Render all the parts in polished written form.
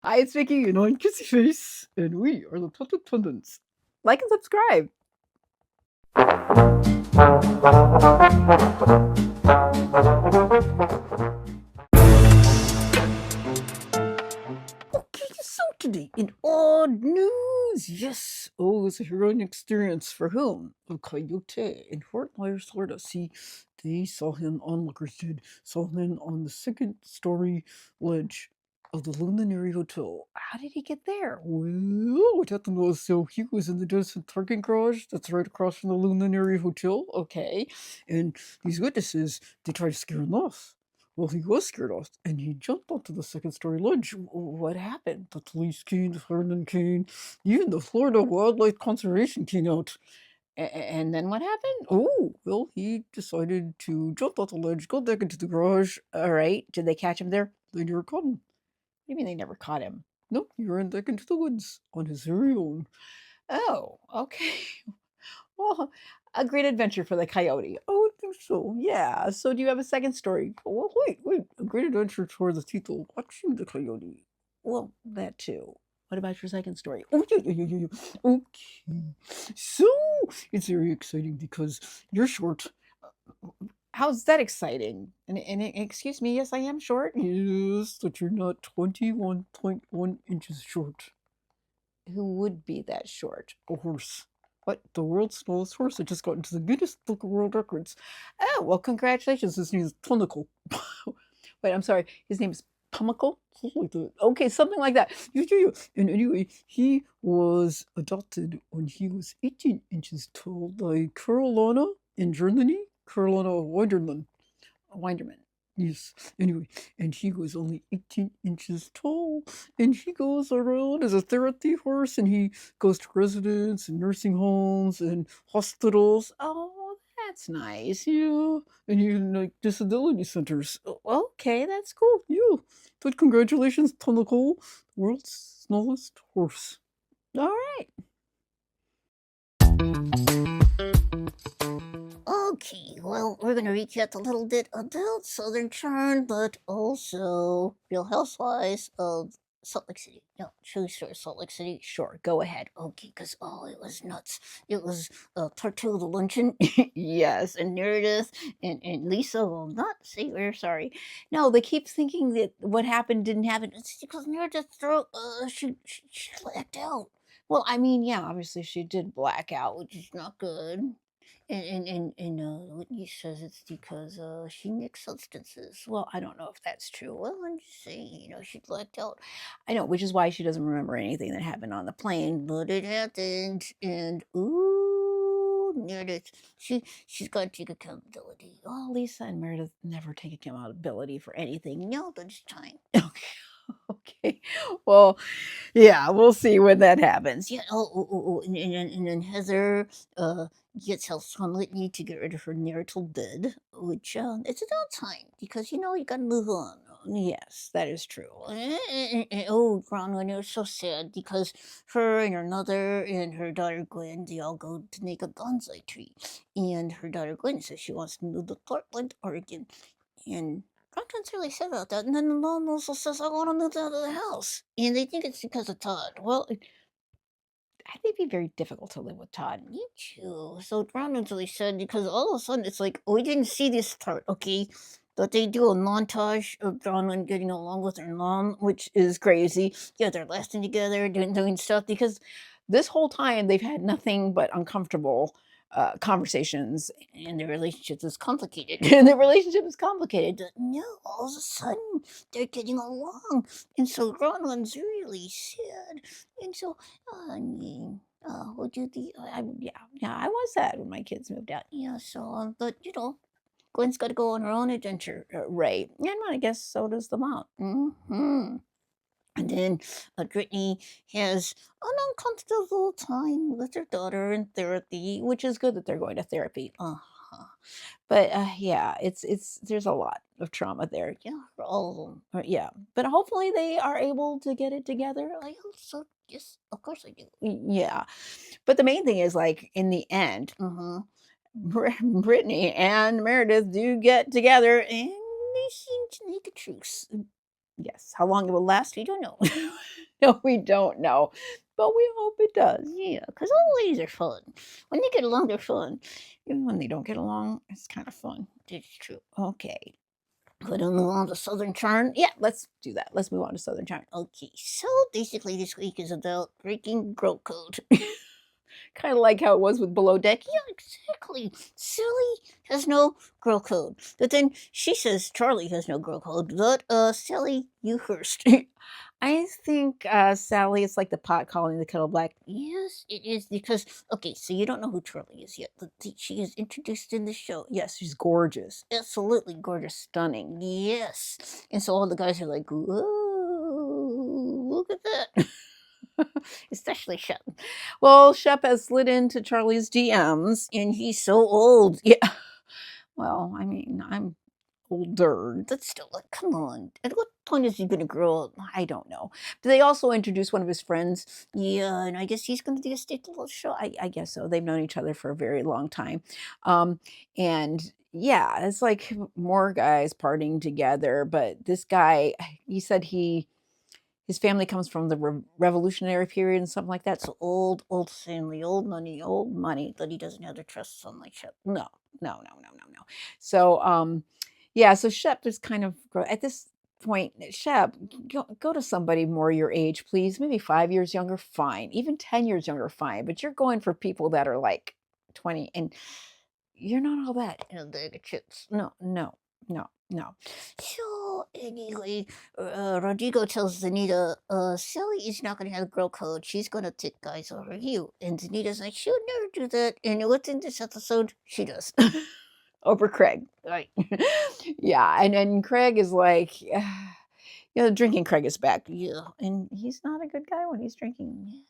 Hi, it's Vicky, and I'm Kissy Face, and we are the Tutuk Tundans. Like and subscribe. Okay, so today in odd news, yes, it's a heroine experience for whom? The Coyote in Fort Myers, Florida. See, they saw him, onlookers did, saw him on the second story ledge of the Luminary Hotel. How did he get there? Well, what happened was, so he was in the Desert parking garage that's right across from the Luminary Hotel, okay, and these witnesses, they tried to scare him off. Well, he was scared off, and he jumped onto the second-story ledge. What happened? The police came, the firemen came, even the Florida Wildlife Conservation came out. And then what happened? Oh, well, he decided to jump off the ledge, go back into the garage. All right, did they catch him there? They never caught him. What do you mean they never caught him? Nope, he ran back into the woods on his very own. Oh, okay. Well, a great adventure for the coyote. Oh, I think so. Yeah. So, do you have a second story? Well, wait. A great adventure for the Tito watching the coyote. Well, that too. What about your second story? Oh, yeah. Okay. So, it's very exciting because you're short. How's that exciting? And excuse me, yes, I am short. Yes, but you're not 21.1 inches short. Who would be that short? A horse. What? The world's smallest horse that just got into the Guinness Book of World Records. Oh, well, congratulations. His name is Pumicle. Wait, I'm sorry. His name is Pumicle? Okay, something like that. And anyway, he was adopted when he was 18 inches tall by Carolina in Germany. Carolina Winderman. Yes. Anyway, and he was only 18 inches tall, and he goes around as a therapy horse, and he goes to residents and nursing homes and hospitals. Oh, that's nice. Yeah. And even like disability centers. Okay, that's cool. Yeah. But congratulations, Nicole, world's smallest horse. All right. Okay, well, we're going to recap a little bit about Southern Charm, but also Real Housewives of Salt Lake City. No, true story, Salt Lake City. Sure, go ahead. Okay, because it was nuts. It was Tortilla the Luncheon, yes, and Meredith and Lisa will not say we're sorry. No, they keep thinking that what happened didn't happen. It's because Meredith she blacked out. Well, I mean, yeah, obviously she did black out, which is not good. And Whitney says it's because she mixed substances. Well, I don't know if that's true. Well, I'm just saying, she blacked out. I know, which is why she doesn't remember anything that happened on the plane, but it happened. And ooh, Meredith, she's got to take accountability. Oh, Lisa and Meredith never take accountability for anything. No, this time. Okay. Okay. Well, yeah, we'll see when that happens. Yeah. And then Heather gets help from Whitney to get rid of her marital bed, which it's about time because you gotta move on. Yes, that is true. Oh, Bronwyn, it was so sad because her and her mother and her daughter Gwen, they all go to make a bonsai tree, and her daughter Gwen says she wants to move to Portland, Oregon, and Brockton's really sad about that. And then the mom also says, I want to move out of the house. And they think it's because of Todd. Well, I think it'd be very difficult to live with Todd. Me too. So Brockton's really sad because all of a sudden it's like, we didn't see this part, okay? But they do a montage of Bronwyn getting along with her mom, which is crazy. Yeah, they're laughing together, doing stuff because this whole time they've had nothing but uncomfortable conversations, and their relationship is complicated. And their relationship is complicated. But no, all of a sudden they're getting along, and so Bronwyn's really sad. And so, I mean, would you be? Yeah, I was sad when my kids moved out. Yeah, so but Gwen's got to go on her own adventure, right? And I guess so does the mom. And then Brittany has an uncomfortable time with her daughter in therapy, which is good that they're going to therapy. But yeah, it's there's a lot of trauma there. Yeah, for all of them. Yeah, but hopefully they are able to get it together. I hope so. Yes, of course I do. Yeah, but the main thing is like in the end, Brittany and Meredith do get together, and they seem to make a truce. Yes. How long it will last, We don't know. no, we don't know, but we hope it does. Yeah, because all ladies are fun. When they get along, they're fun. Even when they don't get along, it's kind of fun. It's true. Okay. Could I move on to Southern Charm? Yeah, let's do that. Let's move on to Southern Charm. Okay, so basically this week is about breaking girl code. Kind of like how it was with Below Deck. Yeah, exactly. Sally has no girl code. But then she says Charlie has no girl code. But Sally, you first. I think Sally is like the pot calling the kettle black. Yes, it is because okay, so you don't know who Charlie is yet, but she is introduced in the show. Yes, she's gorgeous. Absolutely gorgeous, stunning. Yes. And so all the guys are like, whoa, look at that. Especially Shep. Well, Shep has slid into Charlie's DMs. And he's so old. Yeah. Well, I mean, I'm older. But still, like, come on. At what point is he gonna grow up? I don't know. But they also introduced one of his friends. Yeah, and I guess he's gonna do a staple little show. I guess so. They've known each other for a very long time. And yeah, it's like more guys partying together. But this guy, he said his family comes from the revolutionary period and something like that. So So old family, old money that he doesn't have to trust someone like Shep. no, no. So yeah, so Shep is kind of at this point, Shep, go to somebody more your age, please. Maybe 5 years younger, fine. Even 10 years younger, fine. But you're going for people that are like 20, and you're not all that. In a bag of chips. No. So anyway, Rodrigo tells Zanita, Sally is not gonna have a girl code. She's gonna take guys over you. And Zanita's like, she would never do that. And within this episode, she does. Over Craig. Right. Yeah, and Craig is like, drinking Craig is back. Yeah. And he's not a good guy when he's drinking.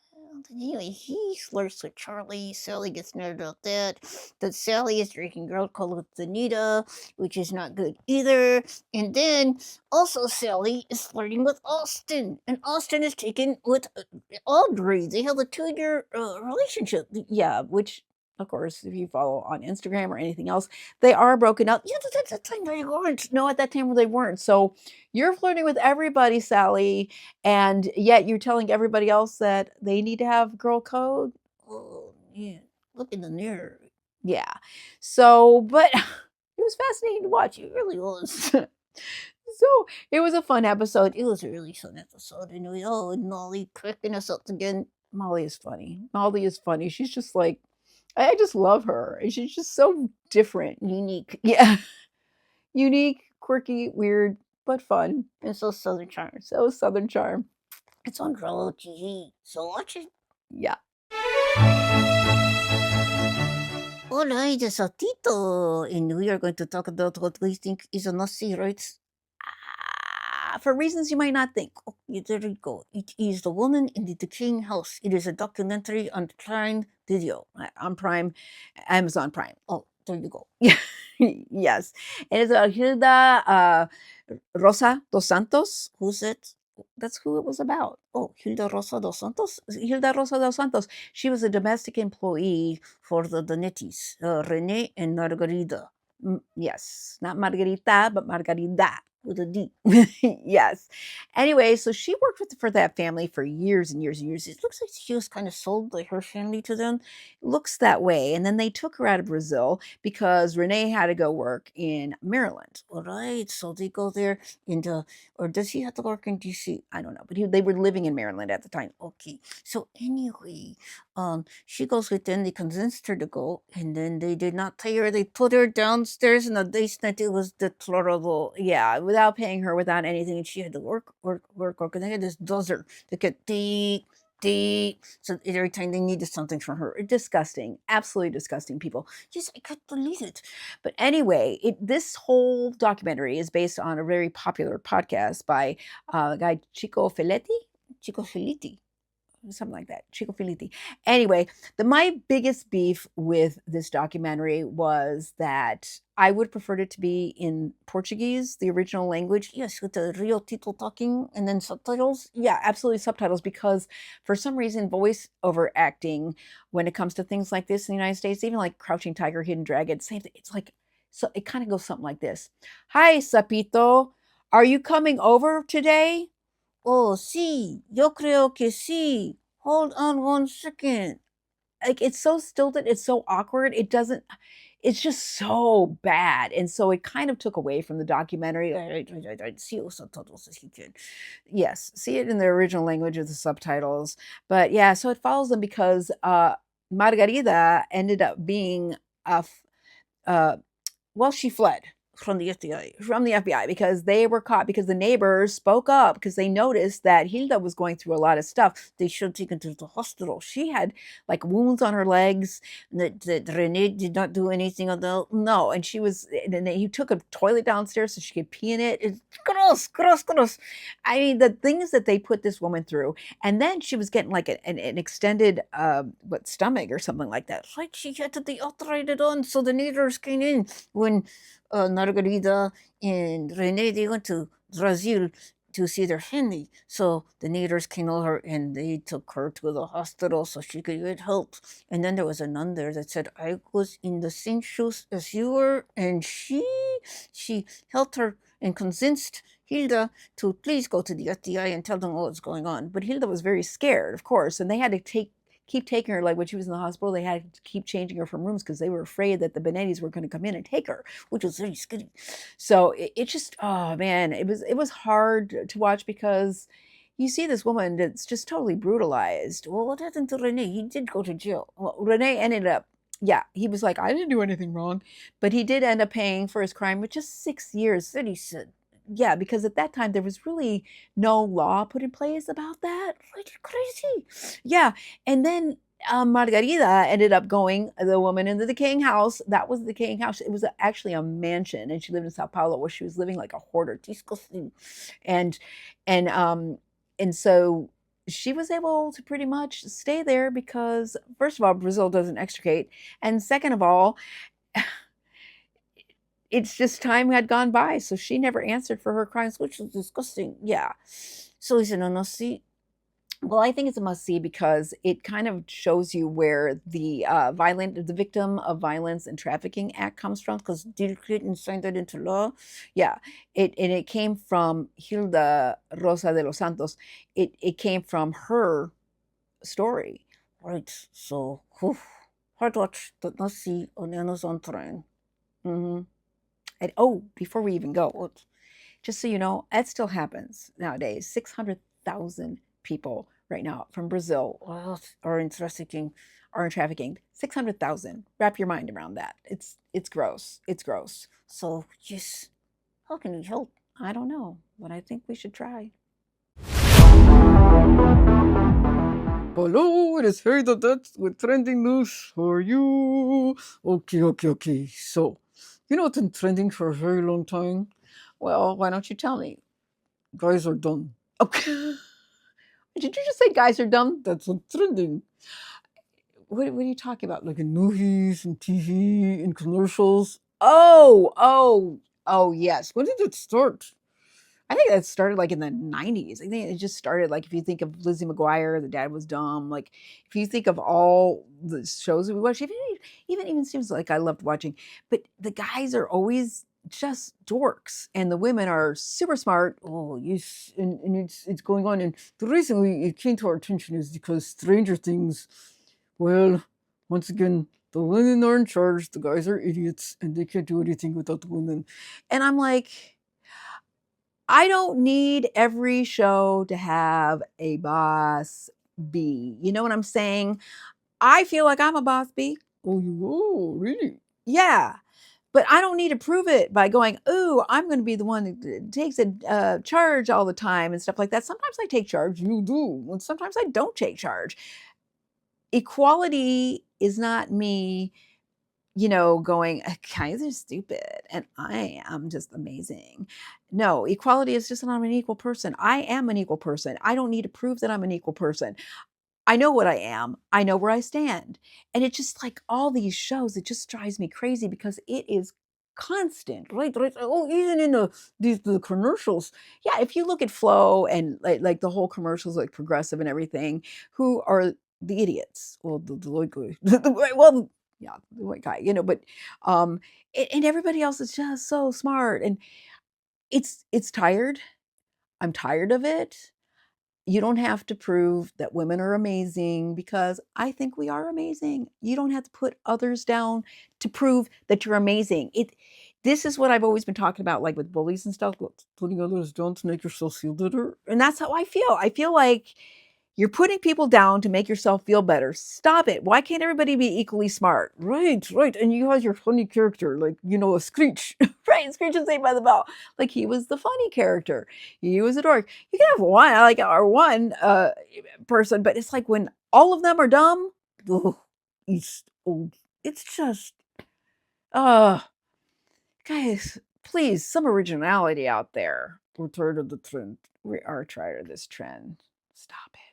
Anyway, he flirts with Charlie. Sally gets mad about that. That Sally is drinking girl code with Anita, which is not good either. And then also Sally is flirting with Austin, and Austin is taken with Audrey. They have a 2-year relationship. Yeah, which of course, if you follow on Instagram or anything else, they are broken up. Yeah, at that time they weren't. No, at that time they weren't. So you're flirting with everybody, Sally, and yet you're telling everybody else that they need to have girl code. Oh, yeah. Look in the mirror. Yeah. So, but it was fascinating to watch. It really was. So it was a fun episode. It was a really fun episode. And we and Molly cracking us up again. Molly is funny. Molly is funny. She's just like, I just love her. And she's just so different. Unique. Yeah. Unique, quirky, weird, but fun. And so Southern Charm. So Southern Charm. It's on Bravo TV. So watch it. Yeah. Alright, so Tito, and we are going to talk about what we think is a Nazi rights. For reasons you might not think. Oh, there you go. It is The Woman in the Decaying House. It is a documentary on Prime Video. On Prime, Amazon Prime. Oh, there you go. Yes. It is Hilda Rosa dos Santos. Who's it? That's who it was about. Oh, Hilda Rosa dos Santos? Hilda Rosa dos Santos. She was a domestic employee For the Donettis, Rene and Margarita. Yes, not Margarita, but Margarida. With a D. Yes. Anyway, so she worked for that family for years and years and years. It looks like she was kind of sold by her family to them. Looks that way. And then they took her out of Brazil because Renee had to go work in Maryland. All right, so they go there or does he have to work in DC? I don't know, but they were living in Maryland at the time. Okay, so anyway, she goes with them. They convinced her to go, and then they did not pay her. They put her downstairs in a basement. It was deplorable. Yeah, without paying her, without anything, and She had to work. And they had this buzzer that could deep. So every time they needed something from her. disgusting, absolutely disgusting people. Just, I couldn't believe it. But anyway, this whole documentary is based on a very popular podcast by a guy Chico Filitti, something like that. Chico Filitti. Anyway, my biggest beef with this documentary was that I would have preferred it to be in Portuguese, the original language. Yes, with the real people talking and then subtitles. Yeah, absolutely subtitles, because for some reason voice over acting when it comes to things like this in the United States, even like Crouching Tiger, Hidden Dragon, same thing. It's like, so it kind of goes something like this. Hi, Sapito. Are you coming over today? Oh, sí, yo creo que sí. Hold on 1 second. Like, it's so stilted, it's so awkward, it doesn't it's just so bad, and so it kind of took away from the documentary. Sí, usa todos así que yes, see it in the original language with the subtitles, but yeah, so it follows them because, Margarita ended up being a f uh well, she fled from the FBI because they were caught because the neighbors spoke up because they noticed that Hilda was going through a lot of stuff. They should take her to the hospital. She had like wounds on her legs that Rene did not do anything about. No, and she was, and then he took a toilet downstairs so she could pee in it. It's gross, gross, gross. I mean, the things that they put this woman through, and then she was getting like an extended what stomach or something like that. Right, she had to be operated on, so the neighbors came in when Margarida and Rene, they went to Brazil to see their family. So the neighbors came over and they took her to the hospital so she could get help. And then there was a nun there that said, I was in the same shoes as you were, and she helped her and convinced Hilda to please go to the FBI and tell them what was going on. But Hilda was very scared, of course, and they had to keep taking her. Like when she was in the hospital, they had to keep changing her from rooms because they were afraid that the Benettis were going to come in and take her, which was very scary. So it just, oh man, it was hard to watch because you see this woman that's just totally brutalized. Well, what happened to Rene? He did go to jail. Well, Rene ended up, yeah, he was like, I didn't do anything wrong, but he did end up paying for his crime with just 6 years. That he said. Yeah, because at that time there was really no law put in place about that. Right, crazy. Yeah, and then Margarita ended up going, the woman in the decaying house. That was the decaying house. It was actually a mansion, and she lived in Sao Paulo where she was living like a hoarder. Disgusting. And and um and so she was able to pretty much stay there because first of all, Brazil doesn't extricate, and second of all, it's just time had gone by, so she never answered for her crimes, which was disgusting. Yeah. So he said, no, no, see. Well, I think it's a must see because it kind of shows you where the Victim of Violence and Trafficking Act comes from. Because Bill Clinton signed that into law. Yeah, it came from Hilda Rosa de los Santos. It came from her story. Right, so, whew, hard watch, but not see on Amazon Prime. Hmm. And oh, before we even go, just so you know, that still happens nowadays. 600,000 people right now from Brazil are in trafficking. 600,000. Wrap your mind around that. It's gross. It's gross. So, yes, how can we help? I don't know, but I think we should try. Hello, it is Harry the Dutch with trending news for you. Okay. So, you know what's been trending for a very long time? Well, why don't you tell me? Guys are dumb. Okay. Did you just say guys are dumb? That's what's trending. What are you talking about? Like in movies and TV and commercials? Oh, yes. When did it start? I think that started like in the 90s. I think it just started like if you think of Lizzie McGuire, the dad was dumb. Like if you think of all the shows that we watch, even seems like I loved watching, but the guys are always just dorks and the women are super smart. Oh, yes, and it's going on. And the reason it came to our attention is because Stranger Things, well, once again, the women are in charge, the guys are idiots, and they can't do anything without the women. And I'm like, I don't need every show to have a boss B. You know what I'm saying? I feel like I'm a boss B. Oh, really? Yeah. But I don't need to prove it by going, "Ooh, I'm going to be the one that takes a charge all the time and stuff like that." Sometimes I take charge. You do. And sometimes I don't take charge. Equality is not me, going, guys are stupid and I am just amazing. No, equality is just that I'm an equal person. I am an equal person. I don't need to prove that I'm an equal person. I know what I am. I know where I stand. And it's just like all these shows, it just drives me crazy because it is constant, right? Right. Oh, even in the commercials. Yeah, if you look at Flow and like the whole commercials, like Progressive and everything, who are the idiots? Well, the white guy. Well, yeah, the white guy, but and everybody else is just so smart. And it's tired. I'm tired of it. You don't have to prove that women are amazing because I think we are amazing. You don't have to put others down to prove that you're amazing. This is what I've always been talking about, like with bullies and stuff. Putting others down to make yourself feel better. And that's how I feel. I feel like you're putting people down to make yourself feel better. Stop it. Why can't everybody be equally smart? Right, right. And you have your funny character, like, a Screech. Right, Screech is Saved by the Bell. Like, he was the funny character. He was a dork. You can have one, like, or one person, but it's like when all of them are dumb, ugh, it's just, uh, guys, please, some originality out there. We're tired of the trend. We are tired of this trend. Stop it.